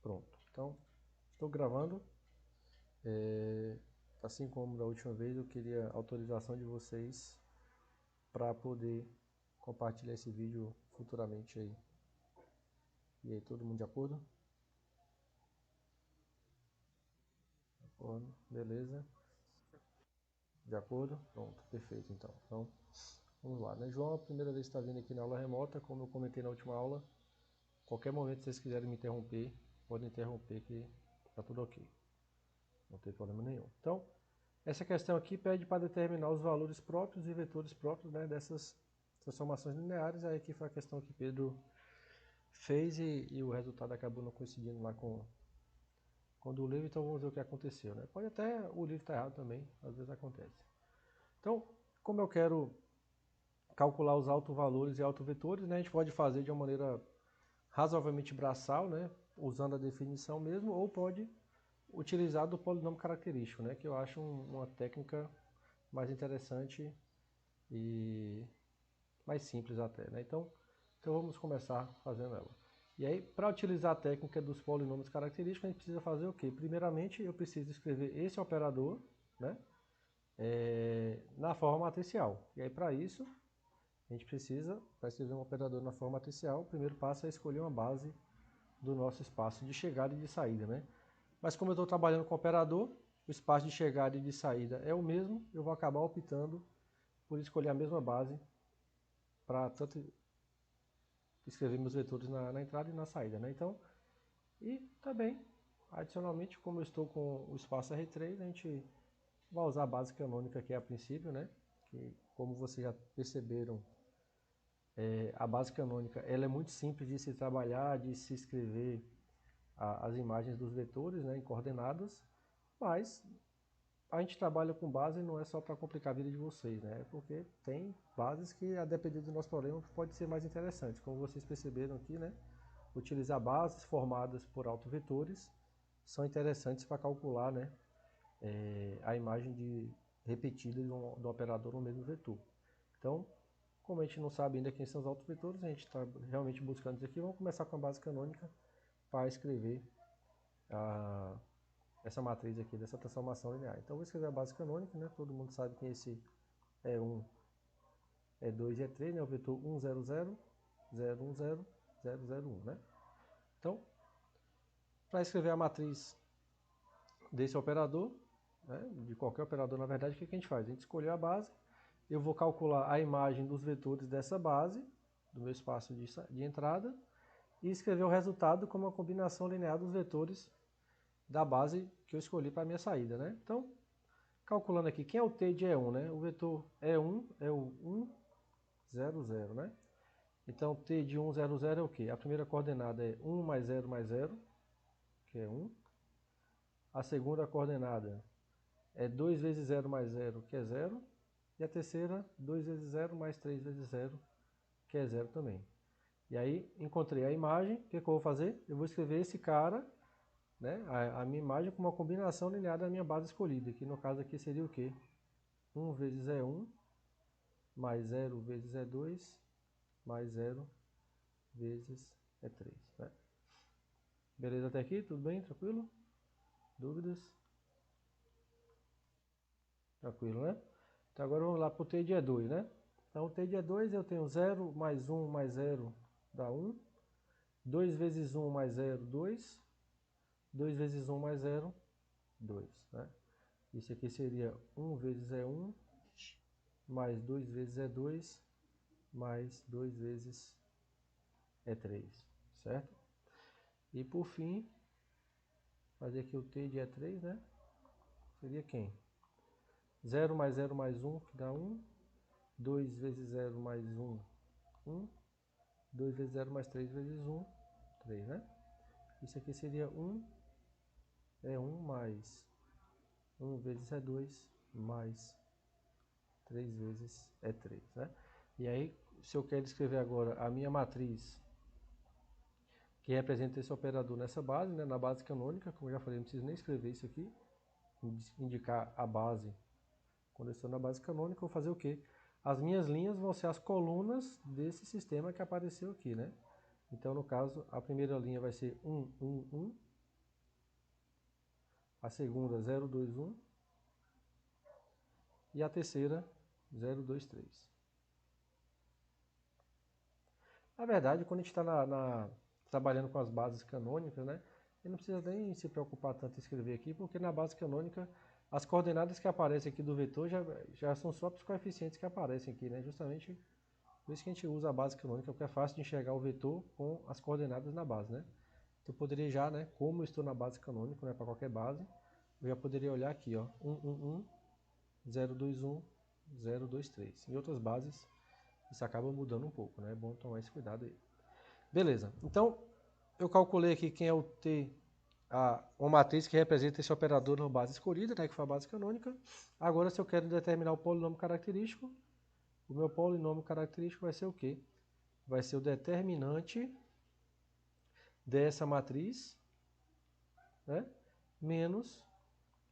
Pronto. Então, estou gravando. Assim como da última vez, eu queria a autorização de vocês para poder compartilhar esse vídeo futuramente aí. E aí, todo mundo de acordo? De acordo, beleza. De acordo? Pronto, perfeito então. Então, vamos lá, né? João, a primeira vez que está vindo aqui na aula remota, como eu comentei na última aula, qualquer momento que vocês quiserem me interromper, podem interromper que está tudo ok. Não tem problema nenhum. Então, essa questão aqui pede para determinar os valores próprios e vetores próprios, né, dessas transformações lineares. Aí aqui foi a questão que Pedro fez e o resultado acabou não coincidindo lá com o livro, então vamos ver o que aconteceu, né? Pode até o livro estar errado também, às vezes acontece. Então, como eu quero calcular os autovalores e autovetores, né, a gente pode fazer de uma maneira razoavelmente braçal, né, usando a definição mesmo, ou pode utilizar do polinômio característico, né, que eu acho uma técnica mais interessante e mais simples até, né? Então vamos começar fazendo ela. E aí, para utilizar a técnica dos polinômios característicos, a gente precisa fazer o quê? Primeiramente, eu preciso escrever esse operador, né, na forma matricial. E aí, para isso, a gente precisa, para escrever um operador na forma matricial, o primeiro passo é escolher uma base do nosso espaço de chegada e de saída, né? Mas como eu estou trabalhando com operador, o espaço de chegada e de saída é o mesmo, eu vou acabar optando por escolher a mesma base para tanto escrever meus vetores na entrada e na saída, né? Então, e também, adicionalmente, como eu estou com o espaço R3, a gente vai usar a base canônica aqui a princípio, né? Que, como vocês já perceberam, a base canônica ela é muito simples de se trabalhar, de se escrever as imagens dos vetores, né, em coordenadas, mas a gente trabalha com base não é só para complicar a vida de vocês, né? Porque tem bases que, a depender do nosso problema, pode ser mais interessantes. Como vocês perceberam aqui, né? Utilizar bases formadas por autovetores são interessantes para calcular, né, a imagem repetida do operador no mesmo vetor. Então, como a gente não sabe ainda quem são os autovetores, a gente está realmente buscando isso aqui. Vamos começar com a base canônica para escrever essa matriz aqui, dessa transformação linear. Então, eu vou escrever a base canônica, né? Todo mundo sabe que esse é 1, é 2 e é 3, né? O vetor 1, 0, 0, 0, 1, 0, 0, 0, 1, né? Então, para escrever a matriz desse operador, né, de qualquer operador, na verdade, o que a gente faz? A gente escolheu a base, eu vou calcular a imagem dos vetores dessa base, do meu espaço de entrada, e escrever o resultado como uma combinação linear dos vetores da base que eu escolhi para a minha saída, né? Então, calculando aqui, quem é o t de E1, né? O vetor E1 é o 1, 0, 0, né? Então, t de 1, 0, 0 é o quê? A primeira coordenada é 1 mais 0, que é 1. A segunda coordenada é 2 vezes 0 mais 0, que é 0. E a terceira, 2 vezes 0 mais 3 vezes 0, que é 0 também. E aí, encontrei a imagem, o que eu vou fazer? Eu vou escrever esse cara, né, a minha imagem com uma combinação linear da minha base escolhida, que no caso aqui seria o quê? 1 vezes E1, mais 0 vezes E2, mais 0 vezes E3. Né? Beleza até aqui? Tudo bem? Tranquilo? Dúvidas? Tranquilo, né? Então agora vamos lá para o t de E2, né? Então o t de E2 eu tenho 0 mais 1 mais 0 dá 1. 2 vezes 1 mais 0, 2. 2 vezes 1 mais 0, 2. Né? Isso aqui seria 1 vezes E1, mais 2 vezes E2, mais 2 vezes E3. Certo? E por fim, fazer aqui o t de E3, né? Seria quem? 0 mais 0 mais 1, que dá 1. 2 vezes 0 mais 1, 1. 2 vezes 0 mais 3 vezes 1, 3, né? Isso aqui seria 1, é 1 mais 1 vezes é 2, mais 3 vezes é 3, né? E aí, se eu quero escrever agora a minha matriz, que representa esse operador nessa base, né? Na base canônica, como eu já falei, não preciso nem escrever isso aqui, indicar a base. Quando eu estou na base canônica, eu vou fazer o quê? As minhas linhas vão ser as colunas desse sistema que apareceu aqui, né? Então, no caso, a primeira linha vai ser 1, 1, 1. a segunda 0, 2, 1 e a terceira 0, 2, 3. Na verdade, quando a gente está trabalhando com as bases canônicas, né, ele não precisa nem se preocupar tanto em escrever aqui, porque na base canônica as coordenadas que aparecem aqui do vetor já são só os coeficientes que aparecem aqui, né, justamente por isso que a gente usa a base canônica, porque é fácil de enxergar o vetor com as coordenadas na base, né. Então eu poderia já, né, como eu estou na base canônica, né, para qualquer base, eu já poderia olhar aqui, ó, 1, 1, 1, 0, 2, 1, 0, 2, 3. Em outras bases, isso acaba mudando um pouco, né, é bom tomar esse cuidado aí. Beleza, então eu calculei aqui quem é o T, uma matriz que representa esse operador na base escolhida, né, que foi a base canônica. Agora, se eu quero determinar o polinômio característico, o meu polinômio característico vai ser o quê? Vai ser o determinante dessa matriz, né, menos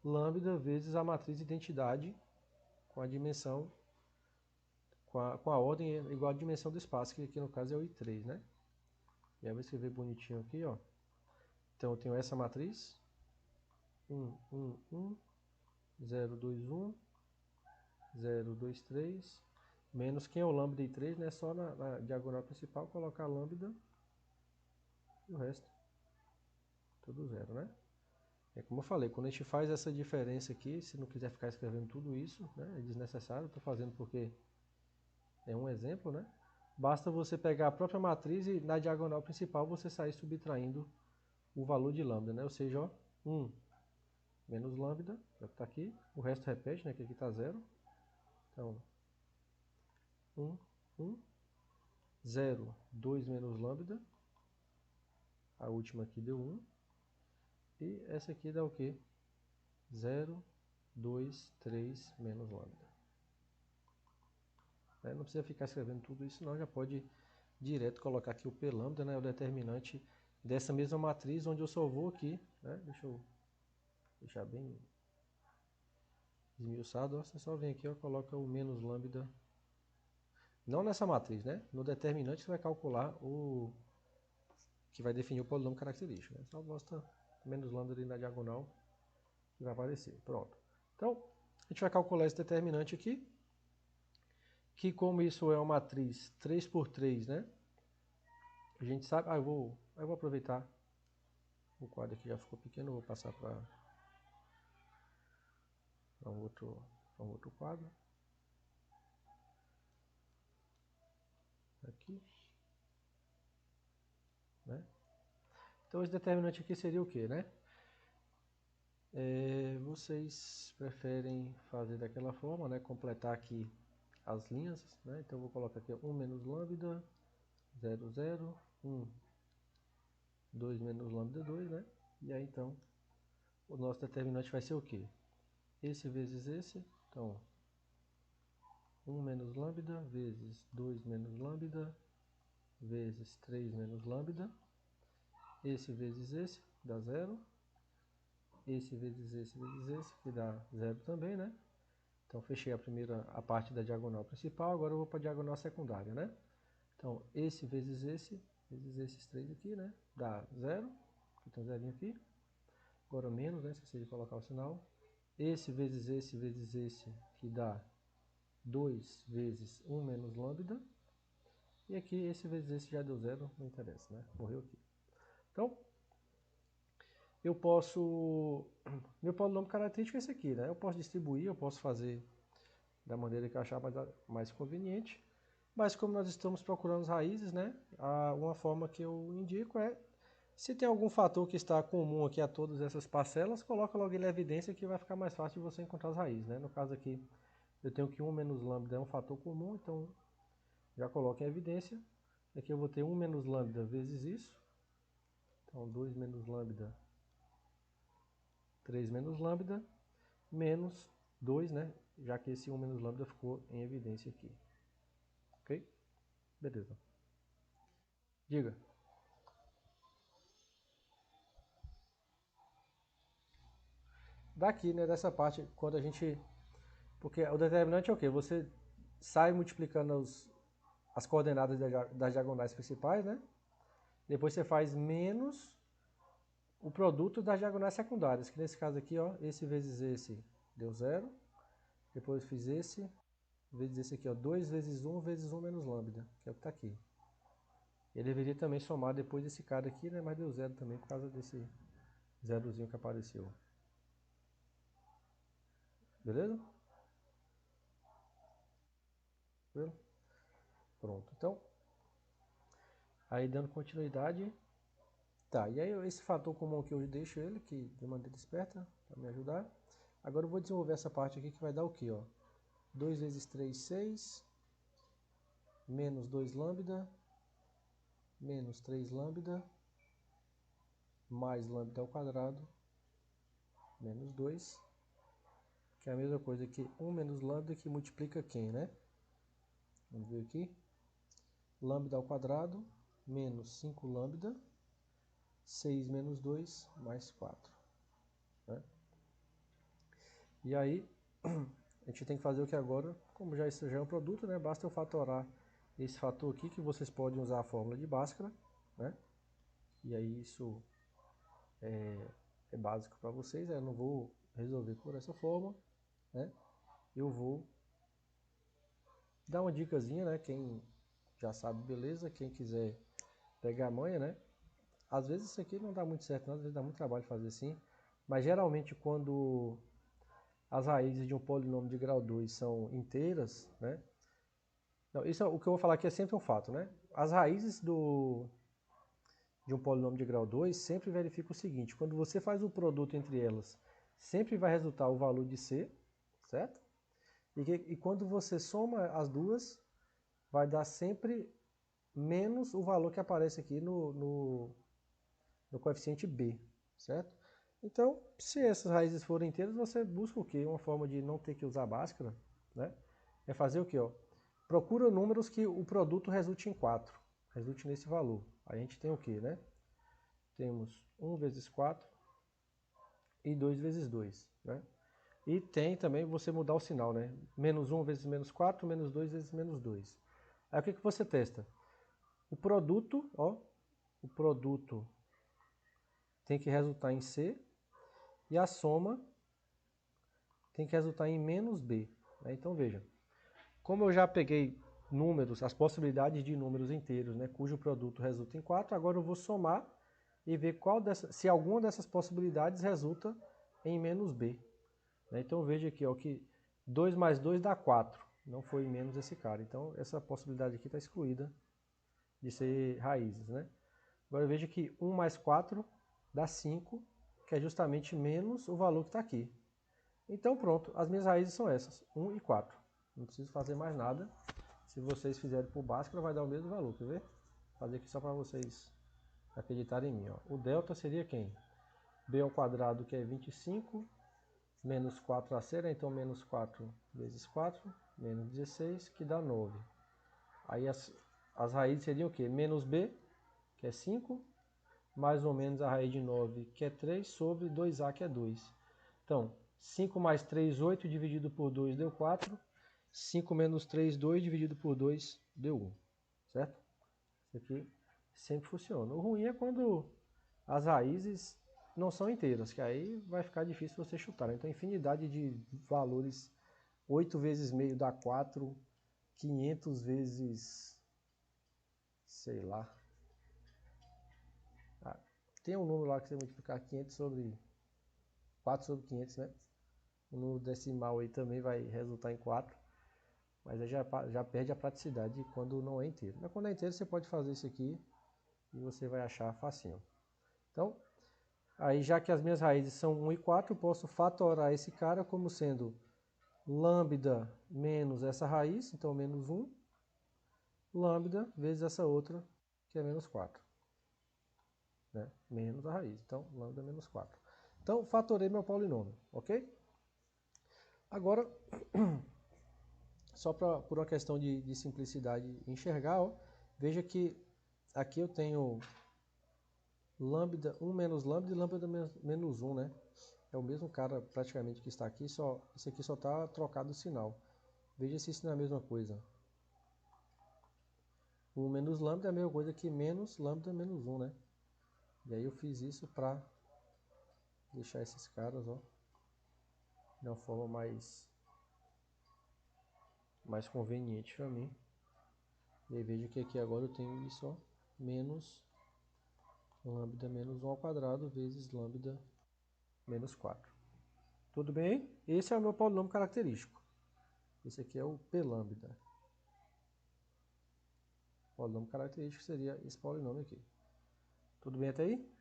lambda vezes a matriz de identidade com a dimensão, com a ordem igual à dimensão do espaço, que aqui no caso é o I3, né? E aí eu vou escrever bonitinho aqui, ó. Então eu tenho essa matriz, 1, 1, 1, 0, 2, 1, 0, 2, 3, menos quem é o lambda de 3, né? Só na diagonal principal colocar lambda e o resto tudo zero, né? É como eu falei, quando a gente faz essa diferença aqui, se não quiser ficar escrevendo tudo isso, né? É desnecessário, estou fazendo porque é um exemplo, né? Basta você pegar a própria matriz e na diagonal principal você sair subtraindo o valor de lambda, né? Ou seja, ó, 1 menos lambda, já está aqui, o resto repete, né? Que aqui está zero. Então, 1, 1, 0, 2 menos lambda, a última aqui deu 1, e essa aqui dá o quê? 0, 2, 3 menos lambda. Não precisa ficar escrevendo tudo isso, não, já pode direto colocar aqui o P lambda, né? O determinante dessa mesma matriz, onde eu só vou aqui, né? Deixa eu deixar bem esmiuçado, ó. Você só vem aqui, ó, coloca o menos lambda, não nessa matriz, né? No determinante você vai calcular o que vai definir o polinômio característico, né? Só basta menos lambda ali na diagonal que vai aparecer. Pronto. Então, a gente vai calcular esse determinante aqui, que como isso é uma matriz 3 por 3, né? A gente sabe... eu vou aproveitar. O quadro aqui já ficou pequeno, vou passar para um outro quadro. Aqui. Né? Então, esse determinante aqui seria o quê, né? Vocês preferem fazer daquela forma, né? Completar aqui as linhas, né? Então, eu vou colocar aqui 1 menos lambda, 0, 0, 1, 2 menos lambda 2, né? E aí, então, o nosso determinante vai ser o quê? Esse vezes esse. Então, 1 menos lambda vezes 2 menos lambda vezes 3 menos lambda. Esse vezes esse dá 0. Esse vezes esse, que dá 0 também, né? Então, fechei a parte da diagonal principal, agora eu vou para a diagonal secundária, né? Então, esse vezes esses três aqui, né? Dá 0, tem um zerinho aqui. Agora menos, né? Esqueci de colocar o sinal. Esse vezes esse, que dá 2 vezes 1 menos lambda. E aqui, esse vezes esse já deu 0, não interessa, né? Morreu aqui. Então, eu posso... Meu polinômio característico é esse aqui, né? Eu posso distribuir, eu posso fazer da maneira que eu achar mais conveniente. Mas como nós estamos procurando as raízes, né? Uma forma que eu indico é, se tem algum fator que está comum aqui a todas essas parcelas, coloca logo ele em evidência que vai ficar mais fácil de você encontrar as raízes, né? No caso aqui, eu tenho que 1 menos lambda é um fator comum, então já coloco em evidência. Aqui eu vou ter 1 menos lambda vezes isso. Então 2 menos lambda, 3 menos lambda, menos 2, né? Já que esse 1 menos lambda ficou em evidência aqui. Ok? Beleza. Diga. Daqui, né, dessa parte, quando a gente... Porque o determinante é o quê? Você sai multiplicando as coordenadas das diagonais principais, né? Depois você faz menos o produto das diagonais secundárias, que nesse caso aqui, ó, esse vezes esse deu 0. Depois eu fiz esse vezes esse aqui, ó, 2 vezes 1 vezes 1 menos lambda, que é o que está aqui. Ele deveria também somar depois desse cara aqui, né, mas deu 0 também por causa desse zerozinho que apareceu. Beleza? Pronto. Então, aí dando continuidade. Tá, e aí esse fator comum que eu deixo ele, que de maneira esperta, para me ajudar. Agora eu vou desenvolver essa parte aqui que vai dar o quê, ó? 2 vezes 3, 6, menos 2 lambda, menos 3 lambda, mais lambda ao quadrado, menos 2, que é a mesma coisa que 1 menos lambda que multiplica quem, né? Vamos ver aqui. Lambda ao quadrado, menos 5 lambda, 6 menos 2, mais 4. Né? E aí, a gente tem que fazer o que agora? Como já isso já é um produto, né? Basta eu fatorar esse fator aqui, que vocês podem usar a fórmula de Bhaskara, né? E aí isso é básico para vocês, eu não vou resolver por essa forma, né? Eu vou dar uma dicasinha, né? Quem já sabe, beleza. Quem quiser pegar a manha, né? Às vezes isso aqui não dá muito certo, não. Às vezes dá muito trabalho fazer assim. Mas geralmente quando as raízes de um polinômio de grau 2 são inteiras, né? Não, isso é, o que eu vou falar aqui é sempre um fato, né? As raízes de um polinômio de grau 2 sempre verifica o seguinte: quando você faz o produto entre elas, sempre vai resultar o valor de C, certo? E quando você soma as duas, vai dar sempre menos o valor que aparece aqui no coeficiente B, certo? Então, se essas raízes forem inteiras, você busca o quê? Uma forma de não ter que usar Bhaskara, né? É fazer o quê? Ó? Procura números que o produto resulte em 4, resulte nesse valor. Aí a gente tem o quê, né? Temos 1 vezes 4 e 2 vezes 2, né? E tem também você mudar o sinal, né? Menos 1 vezes menos 4, menos 2 vezes menos 2. Aí o que você testa? O produto, ó, o produto tem que resultar em C e a soma tem que resultar em menos B. Né? Então veja, como eu já peguei números, as possibilidades de números inteiros, né, cujo produto resulta em 4, agora eu vou somar e ver se alguma dessas possibilidades resulta em menos B. Né? Então veja aqui ó, que 2 mais 2 dá 4, não foi menos esse cara. Então essa possibilidade aqui está excluída de ser raízes. Né? Agora veja que 1 mais 4 dá 5, que é justamente menos o valor que está aqui. Então pronto, as minhas raízes são essas, 1 e 4. Não preciso fazer mais nada. Se vocês fizerem por Bhaskara, vai dar o mesmo valor, quer ver? Vou fazer aqui só para vocês acreditarem em mim. Ó. O delta seria quem? B ao quadrado, que é 25, menos 4ac, né? Então menos 4 vezes 4, menos 16, que dá 9. Aí as raízes seriam o quê? Menos b, que é 5, mais ou menos a raiz de 9, que é 3, sobre 2a, que é 2. Então, 5 mais 3, 8, dividido por 2 deu 4. 5 menos 3, 2, dividido por 2 deu 1. Certo? Isso aqui sempre funciona. O ruim é quando as raízes não são inteiras, que aí vai ficar difícil você chutar. Então, infinidade de valores. 8 vezes meio dá 4. 500 vezes, sei lá. Ah, tem um número lá que você multiplicar 500 sobre 4 sobre 500, né? O número decimal aí também vai resultar em 4. Mas aí já perde a praticidade quando não é inteiro. Mas quando é inteiro, você pode fazer isso aqui e você vai achar facinho. Então, aí já que as minhas raízes são 1 e 4, eu posso fatorar esse cara como sendo lambda menos essa raiz, então menos 1, lambda vezes essa outra, que é menos 4. Né? Menos a raiz, então lambda menos 4. Então, fatorei meu polinômio, ok? Agora, só por uma questão de simplicidade enxergar, ó, veja que aqui eu tenho lambda 1 menos lambda e lambda menos 1, né? É o mesmo cara praticamente que está aqui, só esse aqui só está trocado o sinal. Veja se isso não é a mesma coisa. 1 menos lambda é a mesma coisa que menos lambda menos 1, né? E aí eu fiz isso para deixar esses caras, ó, de uma forma mais conveniente para mim. E aí veja que aqui agora eu tenho isso, ó, menos lambda menos 1 ao quadrado vezes lambda menos 4. Tudo bem? Esse é o meu polinômio característico. Esse aqui é o P lambda. O polinômio característico seria esse polinômio aqui. Tudo bem até aí?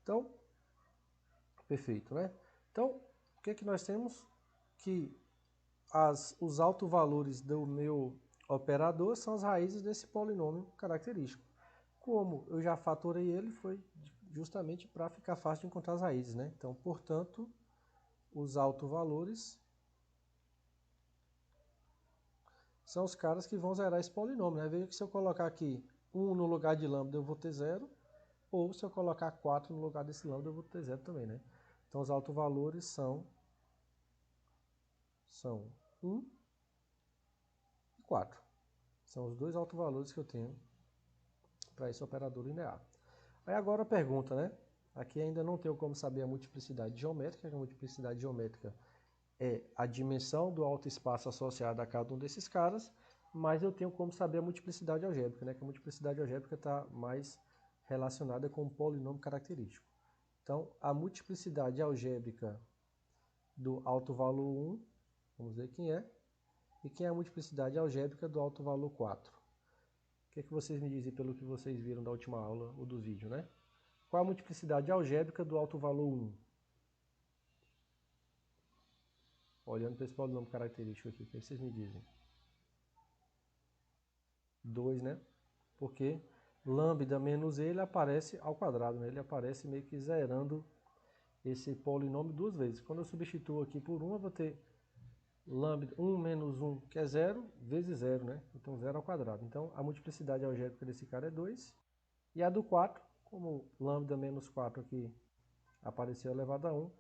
Então, perfeito, né? Então, o que é que nós temos? Que os autovalores do meu operador são as raízes desse polinômio característico. Como eu já fatorei ele, foi justamente para ficar fácil de encontrar as raízes, né? Então, portanto, os autovalores são os caras que vão zerar esse polinômio, né? Veja que se eu colocar aqui 1 no lugar de lambda, eu vou ter 0. Ou se eu colocar 4 no lugar desse lambda, eu vou ter 0 também, né? Então, os autovalores são 1 e 4. São os dois autovalores que eu tenho para esse operador linear. Aí agora a pergunta, né? Aqui ainda não tenho como saber a multiplicidade geométrica. A multiplicidade geométrica é a dimensão do autoespaço associado a cada um desses caras, mas eu tenho como saber a multiplicidade algébrica, né? Que a multiplicidade algébrica está mais relacionada com o polinômio característico. Então, a multiplicidade algébrica do alto valor 1, vamos ver quem é, e quem é a multiplicidade algébrica do alto valor 4. O que é que vocês me dizem pelo que vocês viram da última aula ou do vídeo, né? Qual a multiplicidade algébrica do alto valor 1? Olhando para esse polinômio característico aqui, o que vocês me dizem? 2, né? Porque lambda menos ele aparece ao quadrado, né? Ele aparece meio que zerando esse polinômio duas vezes. Quando eu substituo aqui por 1, eu vou ter lambda 1 menos 1, que é 0, vezes 0, né? Então 0 ao quadrado. Então a multiplicidade algébrica desse cara é 2. E a do 4, como lambda menos 4 aqui apareceu elevado a 1,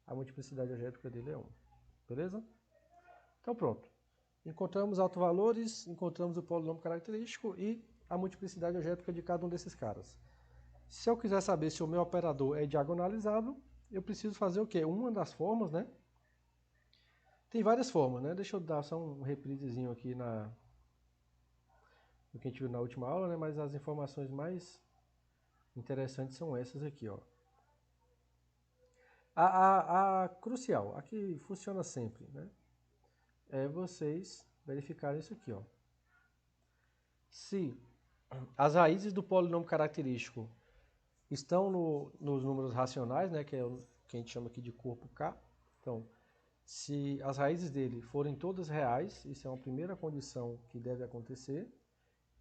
a multiplicidade algébrica dele é 1. Beleza? Então pronto. Encontramos autovalores, encontramos o polinômio característico e a multiplicidade algébrica de cada um desses caras. Se eu quiser saber se o meu operador é diagonalizável, eu preciso fazer o quê? Uma das formas, né? Tem várias formas, né? Deixa eu dar só um reprisezinho aqui no que a gente viu na última aula, né? Mas as informações mais interessantes são essas aqui, ó. A crucial, a que funciona sempre, né? É vocês verificarem isso aqui, ó. Se as raízes do polinômio característico estão nos números racionais, né? Que é o que a gente chama aqui de corpo K. Então, se as raízes dele forem todas reais, isso é uma primeira condição que deve acontecer,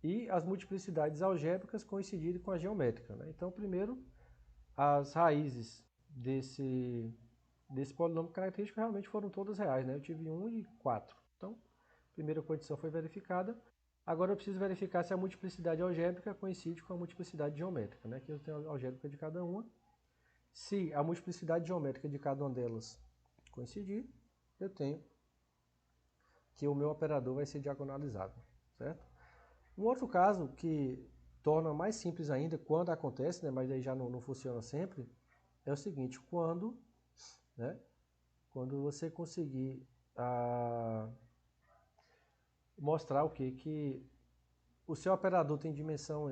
e as multiplicidades algébricas coincidirem com a geométrica, né? Então, primeiro, as raízes desse polinômio característico realmente foram todas reais, né? Eu tive 1 e 4. Então, a primeira condição foi verificada. Agora eu preciso verificar se a multiplicidade algébrica coincide com a multiplicidade geométrica, né? Aqui eu tenho a algébrica de cada uma. Se a multiplicidade geométrica de cada uma delas coincidir, eu tenho que o meu operador vai ser diagonalizável, certo? Um outro caso que torna mais simples ainda quando acontece, né, mas aí já não funciona sempre, é o seguinte: quando você conseguir mostrar o que o seu operador tem dimensão,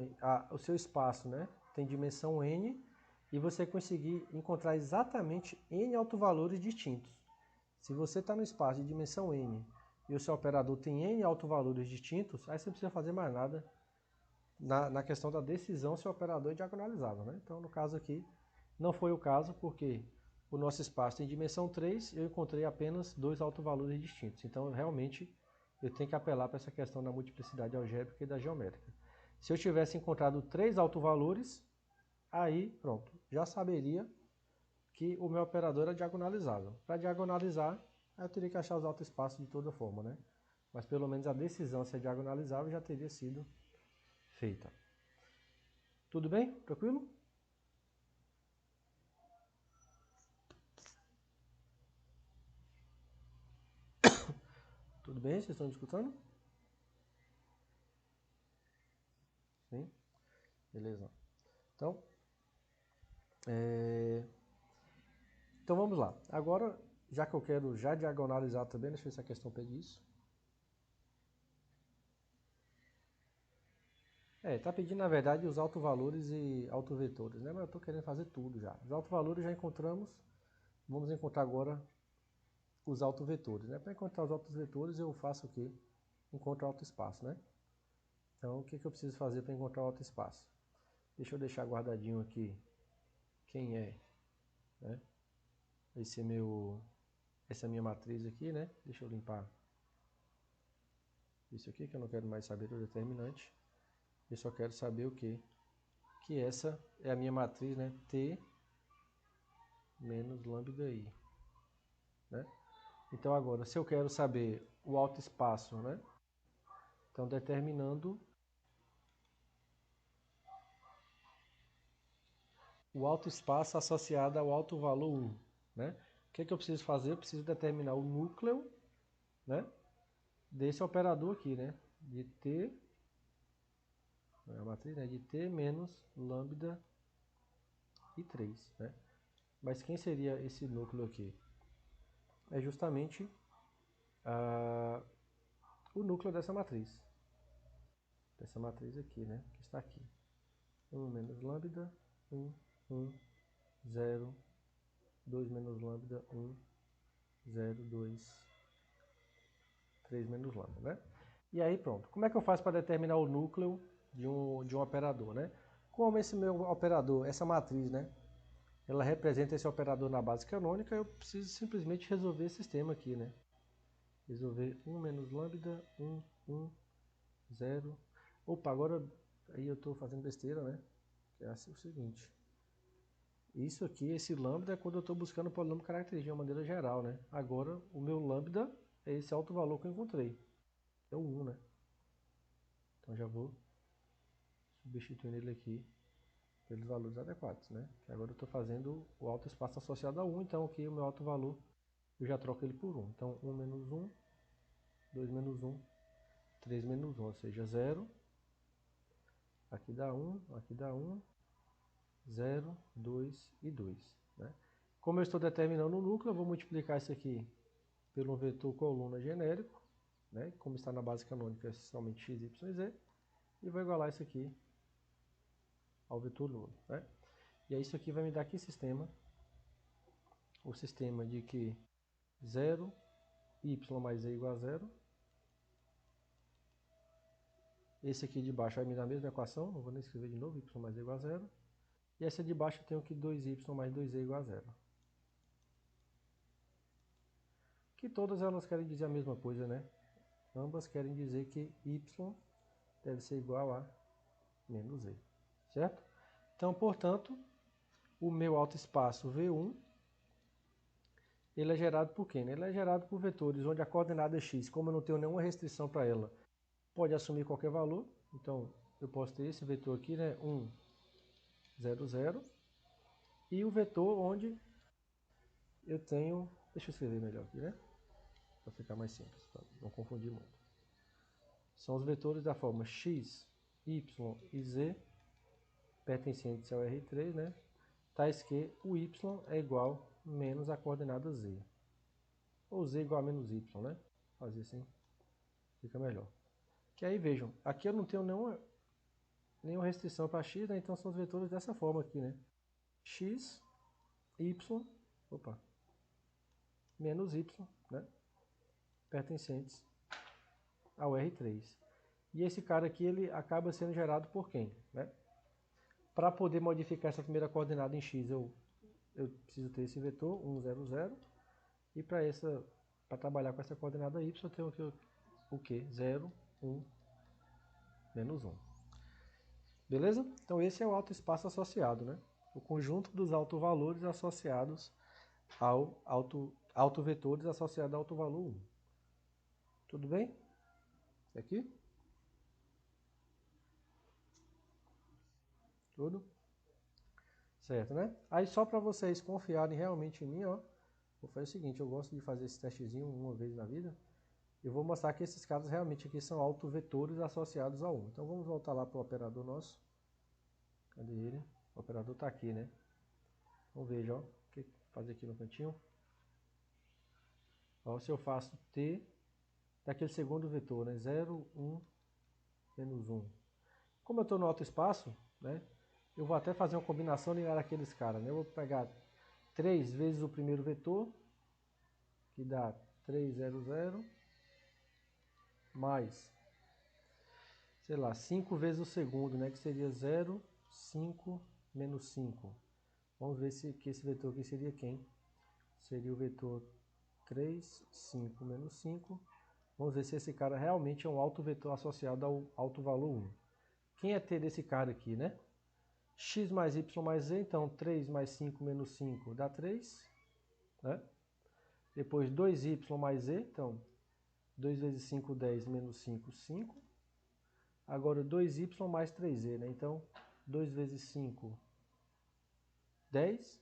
o seu espaço, né, tem dimensão n, e você conseguir encontrar exatamente n autovalores distintos. Se você está no espaço de dimensão n e o seu operador tem n autovalores distintos, aí você não precisa fazer mais nada na questão da decisão se o operador é diagonalizável, né? Então, no caso aqui, não foi o caso, porque o nosso espaço tem dimensão 3 e eu encontrei apenas dois autovalores distintos. Então, realmente, eu tenho que apelar para essa questão da multiplicidade algébrica e da geométrica. Se eu tivesse encontrado 3 autovalores, aí, pronto, já saberia que o meu operador é diagonalizável. Para diagonalizar, eu teria que achar os autoespaços de toda forma, né? Mas pelo menos a decisão se é diagonalizável já teria sido feita. Tudo bem? Tranquilo? Tudo bem? Vocês estão me escutando? Sim? Beleza. Então, Então vamos lá. Agora, já que eu quero já diagonalizar também, deixa eu ver se a questão pede isso. Tá pedindo na verdade os autovalores e autovetores, né? Mas eu estou querendo fazer tudo já. Os autovalores já encontramos, vamos encontrar agora os autovetores, né? Para encontrar os autovetores eu faço o quê? Encontro o autoespaço, né? Então o que eu preciso fazer para encontrar o autoespaço? Deixa eu deixar guardadinho aqui quem é, né? Essa é a minha matriz aqui, né? Deixa eu limpar isso aqui que eu não quero mais saber do determinante. Eu só quero saber o quê? Que essa é a minha matriz, né? T menos lambda I, né? Então agora, se eu quero saber o autoespaço, né? Então determinando o autoespaço associado ao autovalor 1, né? O que eu preciso fazer? Eu preciso determinar o núcleo, né? Desse operador aqui, né? De T, a matriz, né? De T menos lambda I 3, né? Mas quem seria esse núcleo aqui? É justamente o núcleo dessa matriz. Dessa matriz aqui, né? Que está aqui. 1 menos lambda, 1, 1, 0, 2 menos lambda, 1, 0, 2, 3 menos lambda, né? E aí pronto. Como é que eu faço para determinar o núcleo de um operador, né? Como esse meu operador, essa matriz, né? Ela representa esse operador na base canônica, eu preciso simplesmente resolver esse sistema aqui, né? Resolver 1 menos lambda, 1, 1, 0. Opa, agora aí eu estou fazendo besteira, né? Que é assim, o seguinte. Isso aqui, esse lambda é quando eu estou buscando o polinômio característico de uma maneira geral, né? Agora, o meu lambda é esse alto valor que eu encontrei. É o 1, né? Então já vou substituindo ele aqui pelos valores adequados, né? Que agora eu estou fazendo o alto espaço associado a 1, então aqui o meu alto valor eu já troco ele por 1. Então 1 menos 1, 2 menos 1, 3 menos 1, ou seja, 0. Aqui dá 1, aqui dá 1, 0, 2 e 2, né? Como eu estou determinando o núcleo, eu vou multiplicar isso aqui pelo vetor coluna genérico, né? Como está na base canônica, é somente x, y e z, e vou igualar isso aqui ao vetor nulo, né? E aí isso aqui vai me dar que sistema? O sistema de que 0, y mais z igual a 0. Esse aqui de baixo vai me dar a mesma equação, não vou nem escrever de novo, y mais z igual a 0. E essa de baixo eu tenho que 2y mais 2z igual a 0. Que todas elas querem dizer a mesma coisa, né? Ambas querem dizer que y deve ser igual a menos z, certo? Então, portanto, o meu autoespaço V1, ele é gerado por quem? Ele é gerado por vetores onde a coordenada x, como eu não tenho nenhuma restrição para ela, pode assumir qualquer valor. Então, eu posso ter esse vetor aqui, né? 1, 0, 0. E o vetor onde eu tenho... Deixa eu escrever melhor aqui, né? Para ficar mais simples, para não confundir muito. São os vetores da forma x, y e z pertencentes ao R3, né? Tais que o y é igual menos a coordenada z. Ou z igual a menos y, né? Fazer assim fica melhor. Que aí vejam, aqui eu não tenho nenhuma restrição para x, né? Então são os vetores dessa forma aqui, né? X, y, opa, menos y, né? Pertencentes ao R3. E esse cara aqui, ele acaba sendo gerado por quem, né? Para poder modificar essa primeira coordenada em x, eu preciso ter esse vetor 1, 0, 0. E para trabalhar com essa coordenada y, eu tenho aqui o que? 0, 1, menos 1. Beleza? Então esse é o autoespaço associado, né? O conjunto dos autovalores associados ao autovetores associados ao autovalor 1. Tudo bem? Aqui? Tudo? Certo, né? Aí só para vocês confiarem realmente em mim, ó, vou fazer o seguinte, eu gosto de fazer esse testezinho uma vez na vida. Eu vou mostrar que esses caras realmente aqui são autovetores associados a 1. Então vamos voltar lá para o operador nosso. Cadê ele? O operador está aqui, né? Então veja, ó, o que fazer aqui no cantinho. Ó, se eu faço t daquele segundo vetor, né? 0, 1, menos 1. Como eu estou no alto espaço, né? Eu vou até fazer uma combinação linear daqueles caras, né? Eu vou pegar 3 vezes o primeiro vetor, que dá 300, mais, sei lá, 5 vezes o segundo, né? Que seria 0, 5, menos 5. Vamos ver que esse vetor aqui seria quem? Seria o vetor 3, 5, menos 5. Vamos ver se esse cara realmente é um alto vetor associado ao alto valor 1. Quem é t desse cara aqui, né? X mais y mais z, então 3 mais 5 menos 5 dá 3, né? Depois 2y mais z, então 2 vezes 5, 10, menos 5, 5. Agora 2y mais 3z, né? Então 2 vezes 5, 10,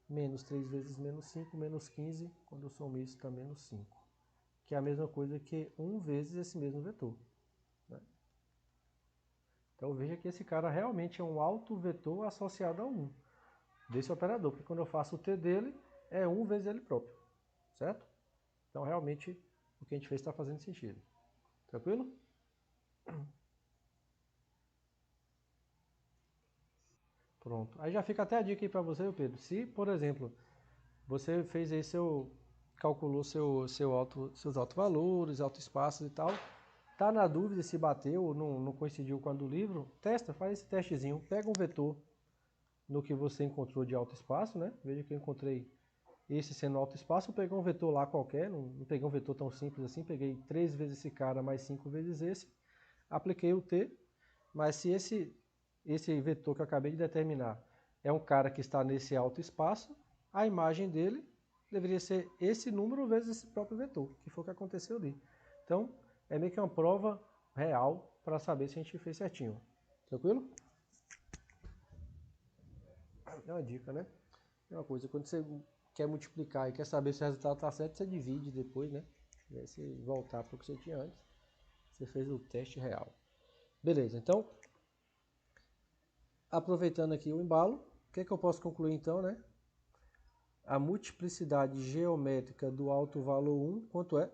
menos 3 vezes menos 5, menos 15, quando eu somo isso dá menos 5. Que é a mesma coisa que 1 vezes esse mesmo vetor, né? Então veja que esse cara realmente é um alto vetor associado a 1 desse operador, porque quando eu faço o t dele, é 1 vezes ele próprio, certo? Então realmente o que a gente fez está fazendo sentido. Tranquilo? Pronto. Aí já fica até a dica aí para você, Pedro. Se, por exemplo, você fez aí calculou seus altos valores, altos espaços e tal, tá na dúvida se bateu ou não coincidiu com a do livro, testa, faz esse testezinho, pega um vetor no que você encontrou de alto espaço, né? Veja que eu encontrei esse sendo alto espaço, eu peguei um vetor lá qualquer, não peguei um vetor tão simples assim, peguei 3 vezes esse cara mais 5 vezes esse, apliquei o t, mas se esse vetor que eu acabei de determinar é um cara que está nesse alto espaço, a imagem dele deveria ser esse número vezes esse próprio vetor, que foi o que aconteceu ali. Então, é meio que uma prova real para saber se a gente fez certinho. Tranquilo? É uma dica, né? É uma coisa, quando você quer multiplicar e quer saber se o resultado está certo, você divide depois, né? E aí você voltar para o que você tinha antes, você fez o teste real. Beleza, então, aproveitando aqui o embalo, o que é que eu posso concluir então, né? A multiplicidade geométrica do alto valor 1, quanto é?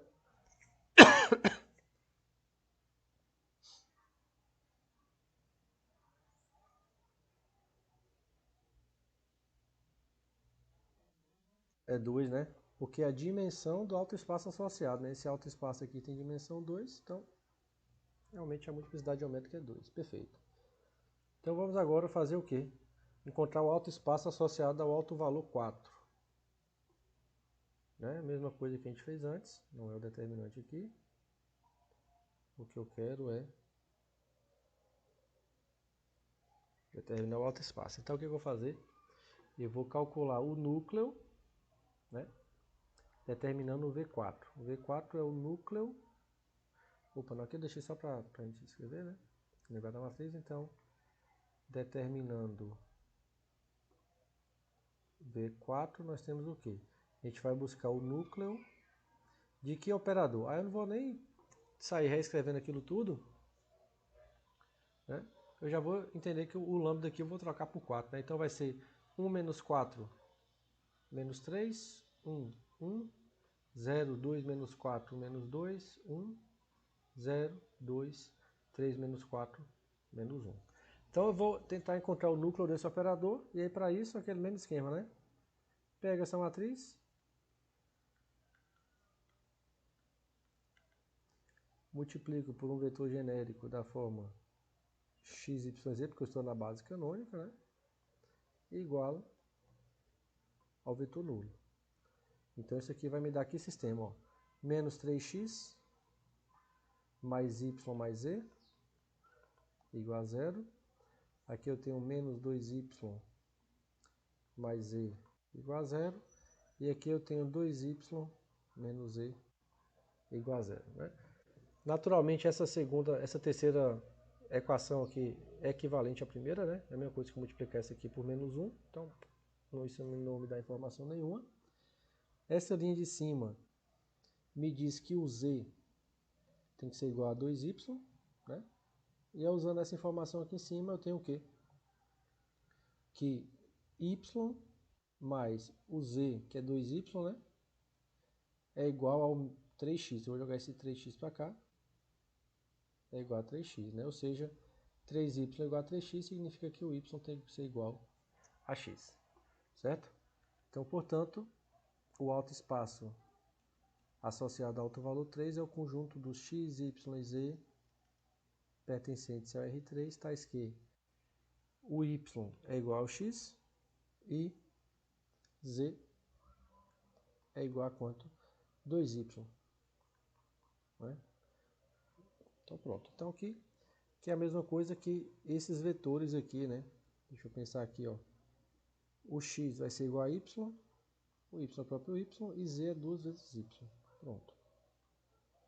É 2, né? Porque é a dimensão do alto espaço associado, né? Esse alto espaço aqui tem dimensão 2, então realmente a multiplicidade geométrica é 2. Perfeito. Então vamos agora fazer o quê? Encontrar o alto espaço associado ao alto valor 4. Né? Mesma coisa que a gente fez antes, não é o determinante aqui. O que eu quero é determinar o alto espaço. Então o que eu vou fazer? Eu vou calcular o núcleo, né? Determinando o V4. O V4 é o núcleo. Opa, não, aqui eu deixei só para a gente escrever, né? Lembrar da matriz, então, determinando V4, nós temos o quê? A gente vai buscar o núcleo de que operador? Aí eu não vou nem sair reescrevendo aquilo tudo, né? Eu já vou entender que o lambda aqui eu vou trocar por 4, né? Então vai ser 1 menos 4 menos 3, 1, 1, 0, 2 menos 4 menos 2, 1, 0, 2, 3 menos 4 menos 1. Então eu vou tentar encontrar o núcleo desse operador, e aí para isso aquele mesmo esquema, né? Pega essa matriz, multiplico por um vetor genérico da forma x, y, z, porque eu estou na base canônica, né? E iguala ao vetor nulo. Então isso aqui vai me dar aqui sistema, ó, menos 3x mais y mais z igual a 0. Aqui eu tenho menos 2y mais z igual a 0. E aqui eu tenho 2y menos z igual a 0. Né? Naturalmente essa terceira equação aqui é equivalente à primeira, né? É a mesma coisa que multiplicar essa aqui por menos 1. Então isso não me dá informação nenhuma. Essa linha de cima me diz que o z tem que ser igual a 2y, né? E usando essa informação aqui em cima, eu tenho o quê? Que y mais o z, que é 2y, né? É igual ao 3x. Eu vou jogar esse 3x para cá. É igual a 3x, né? Ou seja, 3y é igual a 3x significa que o y tem que ser igual a x, certo? Então, portanto, o alto espaço associado ao alto valor 3 é o conjunto dos x, y e z pertencentes ao R3, tais que o y é igual ao x e z é igual a quanto? 2y. Né? Então pronto. Então aqui, que é a mesma coisa que esses vetores aqui, né? Deixa eu pensar aqui, ó. O x vai ser igual a y, o y é o próprio y e z é 2 vezes y. Pronto.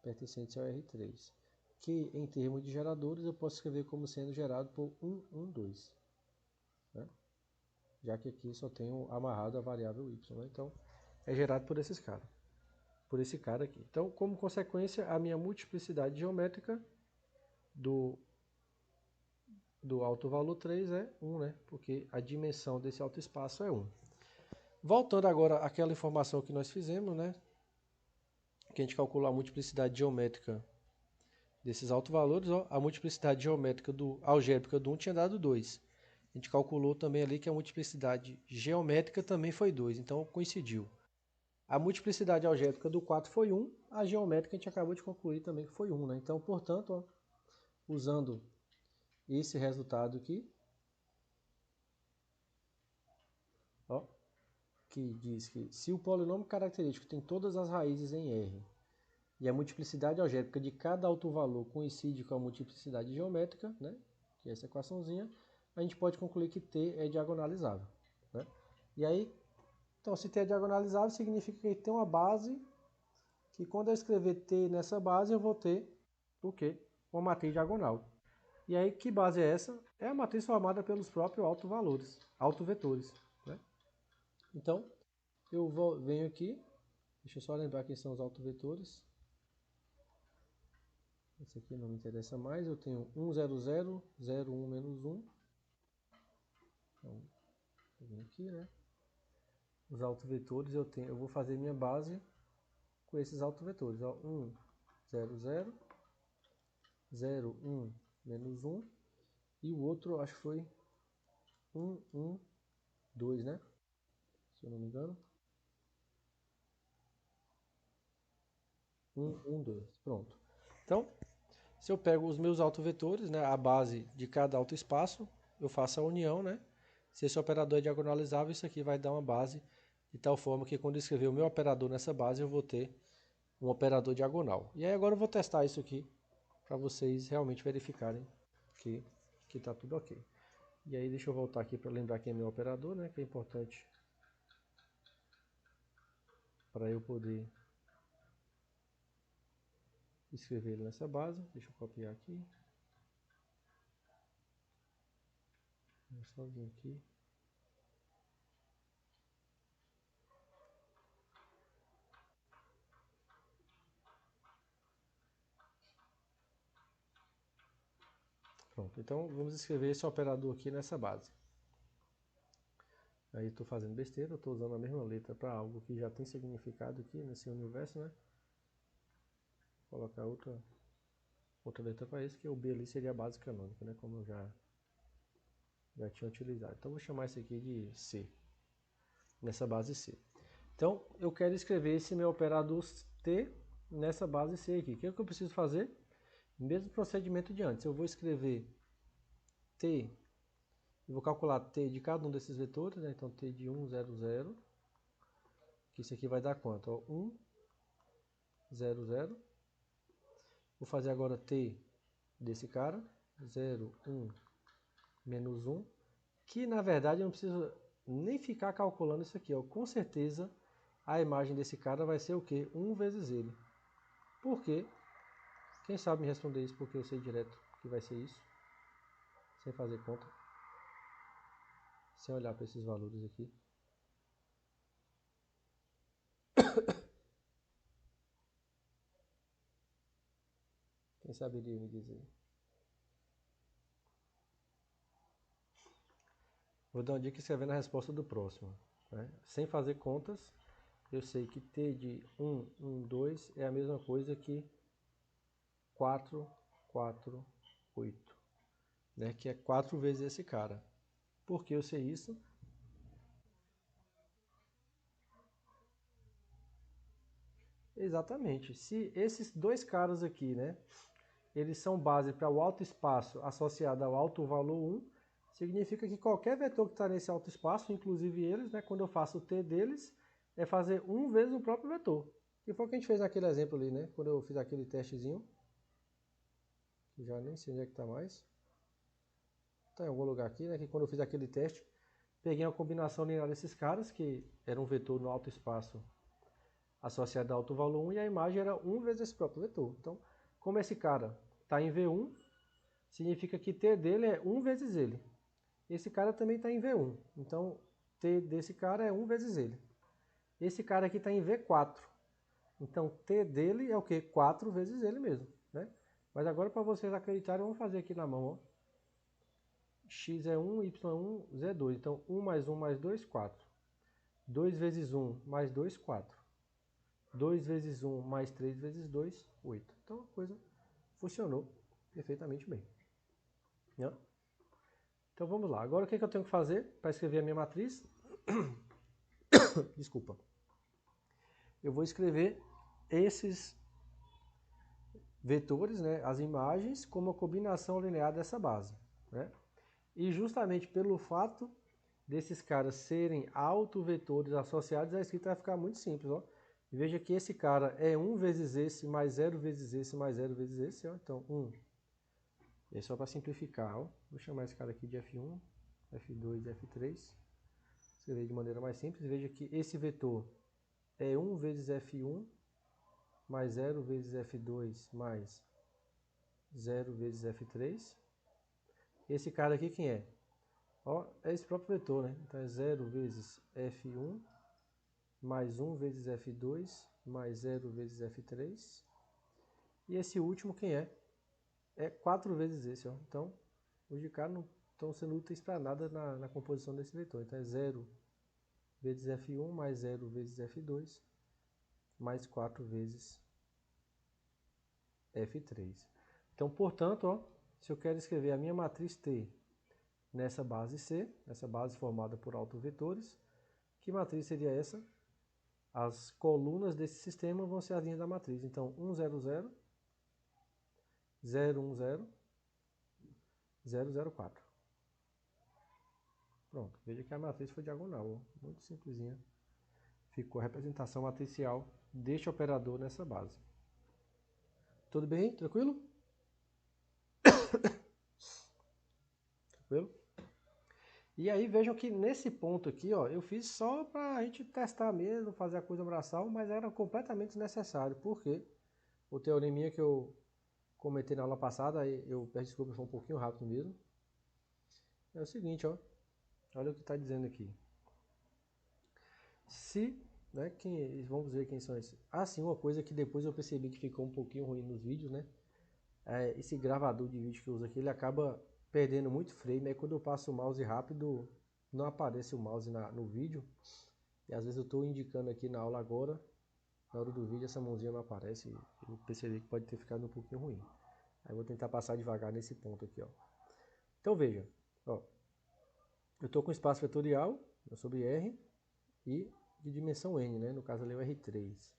Pertencente ao R3. Que em termos de geradores eu posso escrever como sendo gerado por 1, 1, 2. Né? Já que aqui só tenho amarrado a variável y. Né? Então é gerado por esses caras. Por esse cara aqui. Então, como consequência, a minha multiplicidade geométrica do alto valor 3 é 1, né? Porque a dimensão desse alto espaço é 1. Voltando agora àquela informação que nós fizemos, né? Que a gente calculou a multiplicidade geométrica desses altos valores, ó, a multiplicidade geométrica algébrica do 1 tinha dado 2. A gente calculou também ali que a multiplicidade geométrica também foi 2, então coincidiu. A multiplicidade algébrica do 4 foi 1, a geométrica a gente acabou de concluir também que foi 1, né? Então, portanto, ó, usando esse resultado aqui, ó, que diz que se o polinômio característico tem todas as raízes em R e a multiplicidade algébrica de cada alto valor coincide com a multiplicidade geométrica, né, que é essa equaçãozinha, a gente pode concluir que T é diagonalizável. Né? E aí, então, se T é diagonalizável, significa que tem uma base que quando eu escrever T nessa base, eu vou ter o quê? Uma matriz diagonal. E aí, que base é essa? É a matriz formada pelos próprios autovetores. Né? Então, venho aqui, deixa eu só lembrar quem são os autovetores. Esse aqui não me interessa mais, eu tenho 1, 0, 0, 0, 1, menos 1. Então, eu venho aqui, né? Os autovetores eu vou fazer minha base com esses autovetores. Ó, 1, 0, 0, 0, 1, menos 1. E o outro, acho que foi 1, 1, 2, né? Se eu não me engano. 1, 1, 2. Pronto. Então, se eu pego os meus autovetores, né, a base de cada autoespaço, eu faço a união, né? Se esse operador é diagonalizável, isso aqui vai dar uma base de tal forma que quando eu escrever o meu operador nessa base, eu vou ter um operador diagonal. E aí agora eu vou testar isso aqui para vocês realmente verificarem que está tudo ok. E aí deixa eu voltar aqui para lembrar quem é meu operador, né? Que é importante para eu poder escrever ele nessa base. Deixa eu copiar aqui. Vou só vir aqui. Pronto, então vamos escrever esse operador aqui nessa base. Aí estou fazendo besteira, estou usando a mesma letra para algo que já tem significado aqui nesse universo, né? Vou colocar outra letra para isso, que o B ali seria a base canônica, né? Como eu já tinha utilizado. Então vou chamar isso aqui de C, nessa base C. Então eu quero escrever esse meu operador T nessa base C aqui. O que é que eu preciso fazer? Mesmo procedimento de antes, eu vou escrever T, eu vou calcular T de cada um desses vetores, né? Então T de 1, 0, 0, que isso aqui vai dar quanto? Ó, 1, 0, 0. Vou fazer agora T desse cara, 0, 1, menos 1, que na verdade eu não preciso nem ficar calculando isso aqui. Ó. Com certeza a imagem desse cara vai ser o quê? 1 vezes ele. Por quê? Quem sabe me responder isso, porque eu sei direto que vai ser isso, sem fazer conta, sem olhar para esses valores aqui. Quem saberia me dizer? Vou dar uma dica escrevendo a resposta do próximo. né? Sem fazer contas, eu sei que t de 1, 1, 2 é a mesma coisa que 4, 4, 8, né? Que é 4 vezes esse cara. Por que eu sei isso? Exatamente. Se esses dois caras aqui, né, eles são base para o alto espaço associado ao alto valor 1, significa que qualquer vetor que está nesse alto espaço, inclusive eles, né, quando eu faço o t deles, é fazer 1 vezes o próprio vetor. E foi o que a gente fez naquele exemplo ali, né, quando eu fiz aquele testezinho. Já nem sei onde é que está mais. Está em algum lugar aqui, né, que quando eu fiz aquele teste, peguei uma combinação linear desses caras, que era um vetor no alto espaço associado a alto valor 1, e a imagem era 1 vezes esse próprio vetor. Então, como esse cara está em V1, significa que t dele é 1 vezes ele. Esse cara também está em V1, então t desse cara é 1 vezes ele. Esse cara aqui está em V4, então t dele é o quê? 4 vezes ele mesmo, né? Mas agora, para vocês acreditarem, vamos fazer aqui na mão, ó. X é 1, Y é 1, Z é 2. Então, 1 mais 1 mais 2, 4. 2 vezes 1 mais 2, 4. 2 vezes 1 mais 3 vezes 2, 8. Então a coisa funcionou perfeitamente bem, né? Então vamos lá. Agora o que eu tenho que fazer para escrever a minha matriz? Desculpa. Eu vou escrever esses vetores, né, as imagens, como a combinação linear dessa base, né? E justamente pelo fato desses caras serem autovetores associados, a escrita vai ficar muito simples, ó. Veja que esse cara é 1 vezes esse, mais 0 vezes esse, mais 0 vezes esse, ó. Então, 1. E é só para simplificar, ó. Vou chamar esse cara aqui de F1, F2, F3. Escrever de maneira mais simples. Veja que esse vetor é 1 vezes F1, mais 0 vezes F2, mais 0 vezes F3. Esse cara aqui quem é? Ó, é esse próprio vetor, né? Então é 0 vezes F1, mais 1 vezes F2, mais 0 vezes F3. E esse último quem é? É 4 vezes esse, ó. Então, os de cá não estão sendo úteis para nada na composição desse vetor. Então é 0 vezes F1, mais 0 vezes F2, mais 4 vezes F3. Então, portanto, ó, se eu quero escrever a minha matriz T nessa base C, essa base formada por autovetores, que matriz seria essa? As colunas desse sistema vão ser as linhas da matriz. Então, 1, 0, 0, 0, 1, 0, 0, 0, 4. Pronto, veja que a matriz foi diagonal, ó. Muito simplesinha. Ficou a representação matricial deste operador nessa base. Tudo bem? Tranquilo? Tranquilo? E aí vejam que nesse ponto aqui, ó, eu fiz só para a gente testar mesmo, fazer a coisa braçal, mas era completamente desnecessário. Por quê? O teoreminha que eu comentei na aula passada, eu peço desculpa, foi um pouquinho rápido mesmo. É o seguinte, ó, olha o que está dizendo aqui. Se, né, vamos ver quem são esses. Ah, sim, uma coisa que depois eu percebi que ficou um pouquinho ruim nos vídeos, né? Esse gravador de vídeo que eu uso aqui, ele acaba perdendo muito frame. Aí quando eu passo o mouse rápido, não aparece o mouse no vídeo. E às vezes eu estou indicando aqui na aula agora, na hora do vídeo essa mãozinha não aparece. Eu percebi que pode ter ficado um pouquinho ruim. Aí eu vou tentar passar devagar nesse ponto aqui, ó. Então veja, ó, eu estou com espaço vetorial, sobre R, e de dimensão N, né? No caso ali é o R3.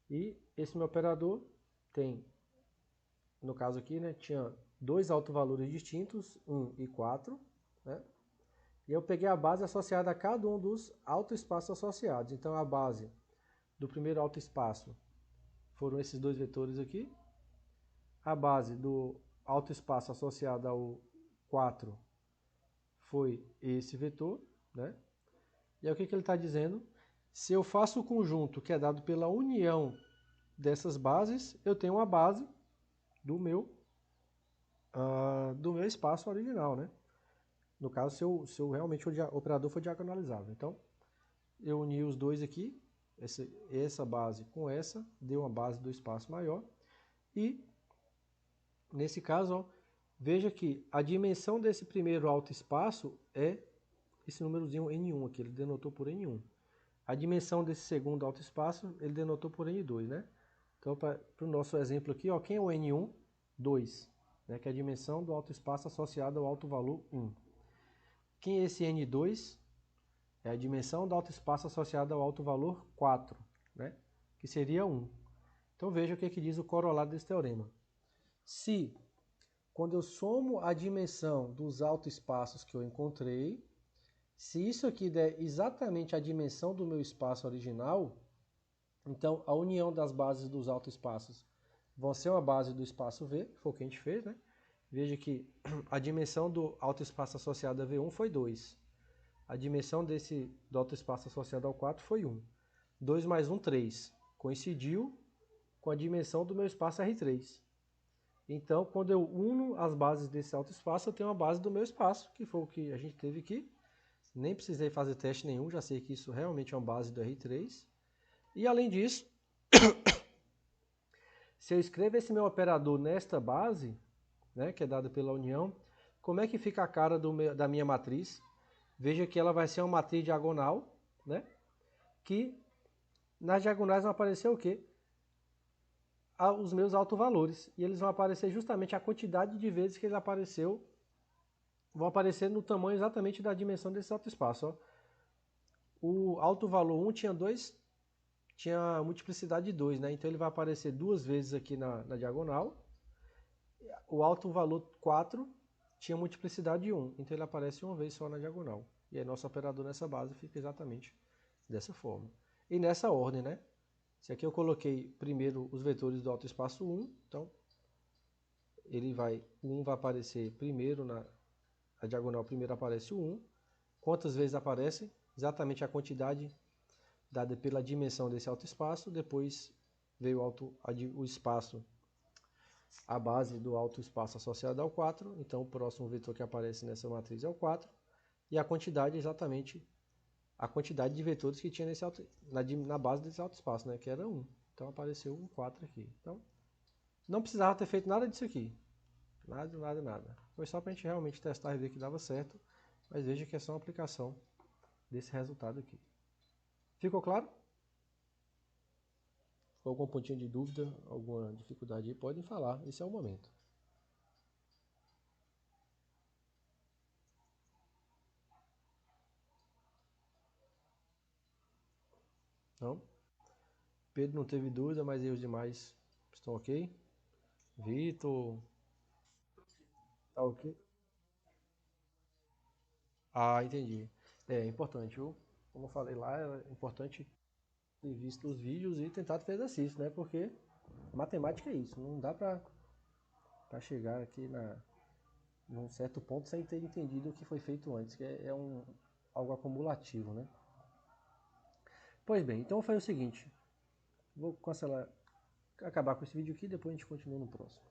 E esse meu operador tem, no caso aqui, né, tinha dois autovalores distintos, 1 e 4, né? E eu peguei a base associada a cada um dos autoespaços associados. Então a base do primeiro autoespaço foram esses dois vetores aqui. A base do autoespaço associado ao 4 foi esse vetor, né? E aí o que ele está dizendo? Se eu faço o conjunto que é dado pela união dessas bases, eu tenho uma base do meu espaço original, né? No caso, se eu realmente o operador for diagonalizável. Então, eu uni os dois aqui, essa base com essa, deu uma base do espaço maior. E, nesse caso, ó, veja que a dimensão desse primeiro autoespaço é esse númerozinho N1 aqui, ele denotou por N1. A dimensão desse segundo alto espaço, ele denotou por N2, né? Então, para o nosso exemplo aqui, ó, quem é o N1? 2, né? Que é a dimensão do alto espaço associado ao alto valor 1. Quem é esse N2? É a dimensão do alto espaço associado ao alto valor 4, né? Que seria 1. Então veja o que diz o corolário desse teorema. Se, quando eu somo a dimensão dos autoespaços que eu encontrei, se isso aqui der exatamente a dimensão do meu espaço original, então a união das bases dos autoespaços vão ser uma base do espaço V, que foi o que a gente fez, né? Veja que a dimensão do autoespaço associado a V1 foi 2. A dimensão do autoespaço associado ao 4 foi 1. 2 mais 1, 3. Coincidiu com a dimensão do meu espaço R3. Então, quando eu uno as bases desse autoespaço, eu tenho a base do meu espaço, que foi o que a gente teve aqui. Nem precisei fazer teste nenhum, já sei que isso realmente é uma base do R3. E além disso, se eu escrevo esse meu operador nesta base, né, que é dada pela união, como é que fica a cara da minha matriz? Veja que ela vai ser uma matriz diagonal, né, que nas diagonais vão aparecer o quê? Os meus autovalores. E eles vão aparecer justamente a quantidade de vezes que ele apareceu, vão aparecer no tamanho exatamente da dimensão desse autoespaço. Ó. O autovalor 1 tinha multiplicidade de 2, né? Então ele vai aparecer 2 vezes aqui na diagonal. O autovalor 4 tinha multiplicidade de 1, então ele aparece uma vez só na diagonal. E aí nosso operador nessa base fica exatamente dessa forma. E nessa ordem, né? Se aqui eu coloquei primeiro os vetores do autoespaço 1, então o 1 vai aparecer primeiro na diagonal, primeiro aparece o 1. Quantas vezes aparece? Exatamente a quantidade dada pela dimensão desse autoespaço, depois veio o espaço, a base do autoespaço associado ao 4, então o próximo vetor que aparece nessa matriz é o 4, e a quantidade é exatamente a quantidade de vetores que tinha na base desse autoespaço, né, que era 1. Então apareceu um 4 aqui. Então, não precisava ter feito nada disso aqui. Nada. Foi só para a gente realmente testar e ver que dava certo, mas veja que é só uma aplicação desse resultado aqui. Ficou claro? Com algum pontinho de dúvida, alguma dificuldade aí, podem falar, esse é o momento. Não? Pedro não teve dúvida, mas aí os demais estão ok? Vitor, tá ok? Ah, entendi. É importante, viu? Como eu falei lá, é importante ter visto os vídeos e tentado fazer exercício, né? Porque matemática é isso, não dá pra chegar aqui num certo ponto sem ter entendido o que foi feito antes, que é algo acumulativo, né? Pois bem, então foi o seguinte, vou acabar com esse vídeo aqui, depois a gente continua no próximo.